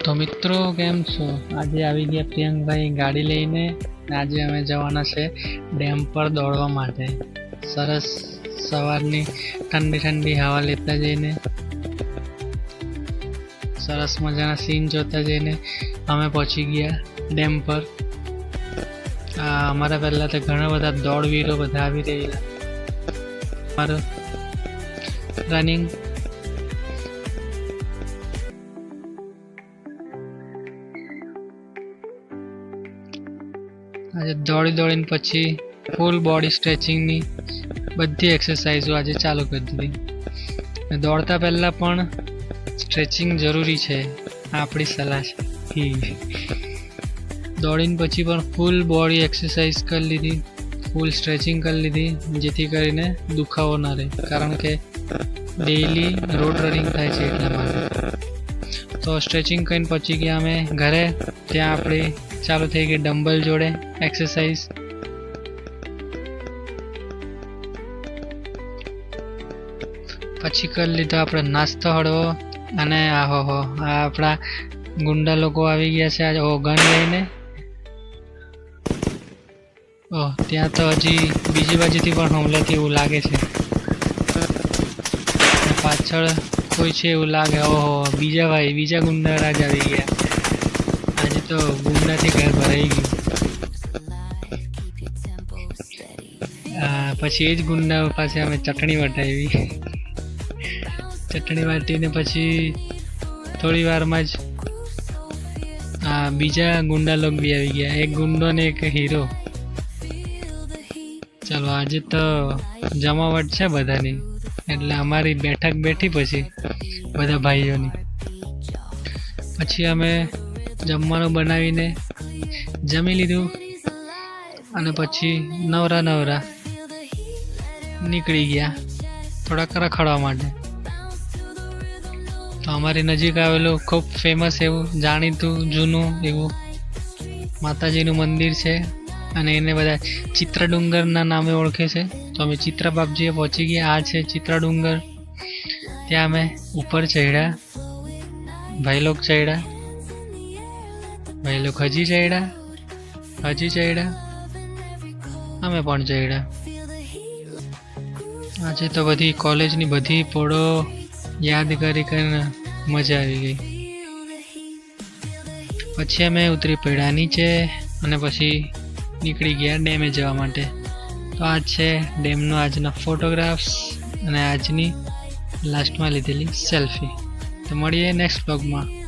તો મિત્રો કેમ છો? આજે આવી ગયા પ્રિયંકભાઈ ગાડી લઈને. આજે અમે જવાના છે ડેમ પર દોડવા માટે. સરસ સવારની ઠંડી ઠંડી હવા લેતા જઈને, સરસ મજાના સીન જોતા જઈને અમે પહોંચી ગયા ડેમ પર. અમારા પહેલાં તો ઘણા બધા દોડવીરો બધા આવી રહેલા. મારું રનિંગ આજે દોડીને પછી ફૂલ બોડી સ્ટ્રેચિંગની બધી એક્સરસાઇઝો આજે ચાલુ કરી દીધી. દોડતા પહેલાં પણ સ્ટ્રેચિંગ જરૂરી છે, આપણી સલાહ છે. દોડીને પછી પણ ફૂલ બોડી એક્સરસાઇઝ કરી લીધી, ફૂલ સ્ટ્રેચિંગ કરી લીધી, જેથી કરીને દુખાવો ના રહે, કારણ કે ડેઈલી રોડ રનિંગ થાય છે એટલા માટે. તો સ્ટ્રેચિંગ કરીને પહોંચી ગયા અમે ઘરે. ત્યાં આપણી ચાલુ થઈ ગઈ ડમ્બલ જોડે એક્સરસાઇઝ. પછી કરી લીધો આપણે નાસ્તો હળવો. અને આ આપણા ગુંડા લોકો આવી ગયા છે આજે ગન લઈને. ત્યાં તો હજી બીજી બાજુથી પણ હુમલાથી એવું લાગે છે. પાછળ કોઈ છે એવું લાગે. બીજા ગુંડા રાજ આવી ગયા. આજે તો ગુંડાથી ઘર ભરાઈ ગયું. પછી એ જ ગુંડા પાસે અમે ચટણી વટાવી. ચટણી વાટીને પછી થોડી વારમાં જ બીજા ગુંડા લોક બી આવી ગયા. એક ગુંડો ને એક હીરો. ચાલો આજે તો જમાવટ છે બધાની, એટલે અમારી બેઠક બેઠી પછી બધા ભાઈઓની. પછી અમે જમવાનું બનાવીને જમી લીધું અને પછી નવરા નીકળી ગયા થોડાક રખડવા માટે. તો અમારી નજીક આવેલું ખૂબ ફેમસ એવું જાણીતું જૂનું એવું માતાજીનું મંદિર છે, અને એને બધા ચિત્રડુંગરના નામે ઓળખે છે. તો અમે ચિત્રબાપજીએ પહોંચી ગયા. આ છે ચિત્રડુંગર. ત્યાં અમે ઉપર ચડ્યા. ભાઈ લોક ચડ્યા, હજી ચડ્યા, અમે પણ ચડ્યા. આજે તો બધી કોલેજની બધી પોળો યાદ કરીને મજા આવી ગઈ. પછી અમે ઉતરી પડ્યા નીચે અને પછી નીકળી ગયા ડેમે જવા માટે. તો આ છે ડેમનો આજના ફોટોગ્રાફ્સ અને આજની લાસ્ટમાં લીધેલી સેલ્ફી. તો મળીએ નેક્સ્ટ બ્લોગમાં.